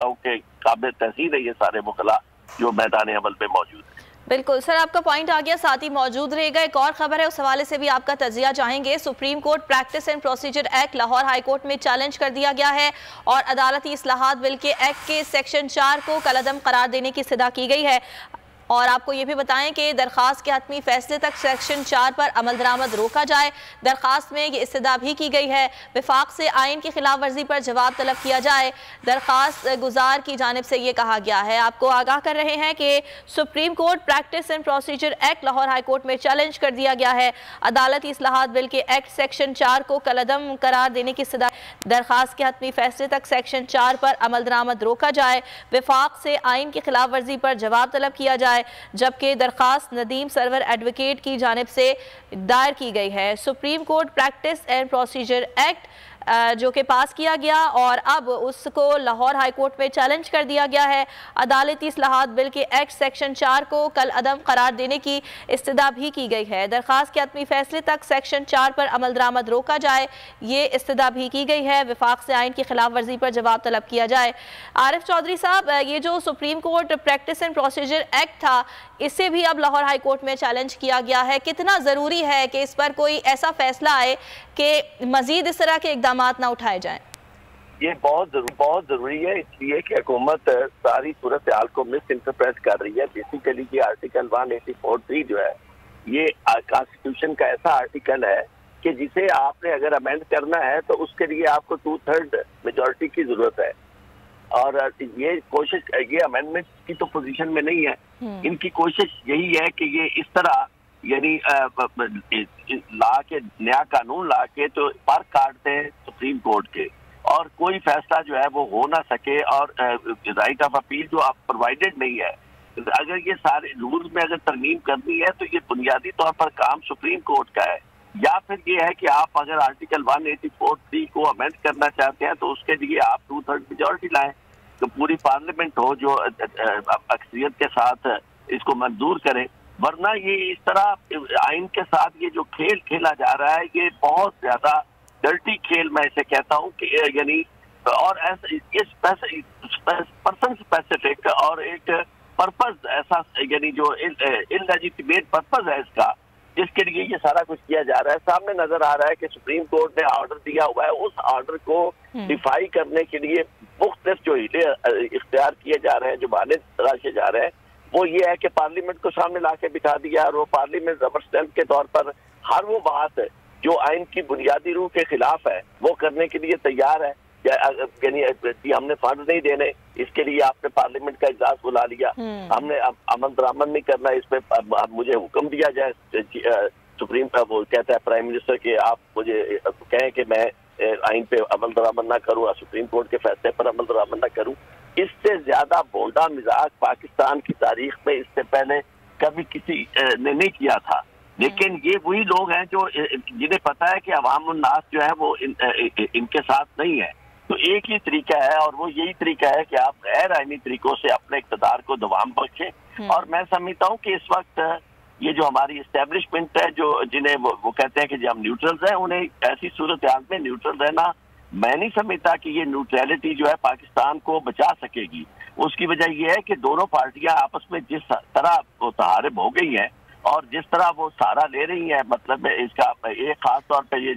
के काबिल तहसीन है ये सारे मुखला जो मैदान अमल में मौजूद है। बिल्कुल सर, आपका पॉइंट आ गया, साथ ही मौजूद रहेगा। एक और खबर है, उस हवाले से भी आपका तजिया चाहेंगे। Supreme court practice and procedure act Lahore high court में चैलेंज कर दिया गया है और अदालती इस्लाहात बिल के एक्ट के सेक्शन 4 को कलअदम करार देने की इस्तदा की गई है। और आपको ये भी बताएं कि दरख्वास्त के हतमी फैसले तक सेक्शन 4 पर अमल दरामद रोका जाए। दरख्वास्त में ये इस्तदा भी की गई है विफाक से आइन की खिलाफ वर्जी पर जवाब तलब किया जाए। दरख्वास्त गुजार की जानिब से ये कहा गया है, आपको आगाह कर रहे हैं कि supreme court practice and procedure act Lahore high court में चैलेंज कर दिया गया है। अदालती इस्लाहात बिल के एक्ट सेक्शन 4 को कलअदम करार देने की इस्तदा। दरख्वास्त के हतमी फैसले तक सेक्शन 4 पर अमल दरामद रोका जाए, विफाक से आइन की खिलाफ वर्जी पर जवाब तलब किया जाए, जबकि दरखास्त नदीम सरवर एडवोकेट की जानिब से दायर की गई है। Supreme court practice and procedure act जो कि पास किया गया और अब उसको लाहौर हाई कोर्ट में चैलेंज कर दिया गया है। अदालती इस्लाहात बिल के एक्ट सेक्शन 4 को कल अदम करार देने की इस्तदा भी की गई है। दरखास्त के हतमी फैसले तक सेक्शन 4 पर अमल दरामद रोका जाए, ये इस्तदा भी की गई है। विफाक से आइन की खिलाफ वर्जी पर जवाब तलब किया जाए। आरिफ चौधरी साहब, ये जो supreme court practice and procedure act था, इसे भी अब लाहौर हाई कोर्ट में चैलेंज किया गया है। कितना ज़रूरी है कि इस पर कोई ऐसा फैसला आए कि मजीद इस तरह के इकदाम ना उठाए जाएं? ये बहुत जरूरी है, इसलिए कि हुकूमत सारी सूरत हाल को मिस इंटरप्रेट कर रही है। बेसिकली ये आर्टिकल 184(3) जो है, ये कॉन्स्टिट्यूशन का ऐसा आर्टिकल है कि जिसे आपने अगर अमेंड करना है तो उसके लिए आपको 2/3 मेजोरिटी की जरूरत है। और ये कोशिश, ये अमेंडमेंट की तो पोजीशन में नहीं है। इनकी कोशिश यही है कि ये इस तरह यानी ला के नया कानून ला के तो पर काटते हैं सुप्रीम कोर्ट के, और कोई फैसला जो है वो हो ना सके, और राइट ऑफ अपील जो आप प्रोवाइडेड नहीं है। अगर ये सारे रूल्स में अगर तरमीम करनी है तो ये बुनियादी तौर पर काम सुप्रीम कोर्ट का है, या फिर ये है कि आप अगर आर्टिकल 184(3) को अमेंड करना चाहते हैं तो उसके लिए आप 2/3 मेजोरिटी लाएं, तो पूरी पार्लियामेंट हो जो अक्सरियत के साथ इसको मंजूर करे। वरना ये इस तरह आइन के साथ ये जो खेल खेला जा रहा है, ये बहुत ज्यादा डर्टी खेल मैं इसे कहता हूँ कि यानी, और इस पर्सन स्पेसिफिक और एक पर्पस ऐसा, यानी जो इललेजिटिमेट पर्पस है इसका, जिसके लिए ये सारा कुछ किया जा रहा है। सामने नजर आ रहा है कि सुप्रीम कोर्ट ने ऑर्डर दिया हुआ है, उस ऑर्डर को डिफाई करने के लिए मुख्तलिफ जो इख्तियार किए जा रहे हैं, जो बहाने तराशे जा रहे हैं, वो ये है कि पार्लियामेंट को सामने ला के बिठा दिया, और वो पार्लियामेंट रबर स्टैंप के तौर पर हर वो बात जो आइन की बुनियादी रूह के खिलाफ है वो करने के लिए तैयार है। यानी हमने फंड नहीं देने, इसके लिए आपने पार्लियामेंट का इजलास बुला लिया, हमने अमल दरामद नहीं करना, इस पे मुझे हुक्म दिया जाए, सुप्रीम का वो कहता है प्राइम मिनिस्टर के, आप मुझे कहें कि मैं आइन पे अमल दरामद ना करूँ, सुप्रीम कोर्ट के फैसले पर अमल दरामद ना करूँ। इससे ज्यादा बोल्डा मिजाज पाकिस्तान की तारीख में इससे पहले कभी किसी ने नहीं किया था। लेकिन ये वही लोग हैं जो जिन्हें पता है कि अवाम उन्नास जो है वो इनके साथ नहीं है। तो एक ही तरीका है, और वो यही तरीका है कि आप गैर आईनी तरीकों से अपने इक़्तिदार को दवाम बख्शें। और मैं समझता हूँ कि इस वक्त ये जो हमारी इस्टेब्लिशमेंट है, जो जिन्हें वो कहते हैं कि जो हम न्यूट्रल्स हैं, उन्हें ऐसी सूरत हाल में न्यूट्रल रहना, मैं नहीं समझता कि ये न्यूट्रलिटी जो है पाकिस्तान को बचा सकेगी। उसकी वजह यह है कि दोनों पार्टियां आपस में जिस तरह मुतहारिब हो गई हैं और जिस तरह वो सहारा ले रही हैं, मतलब इसका एक खास तौर पर ये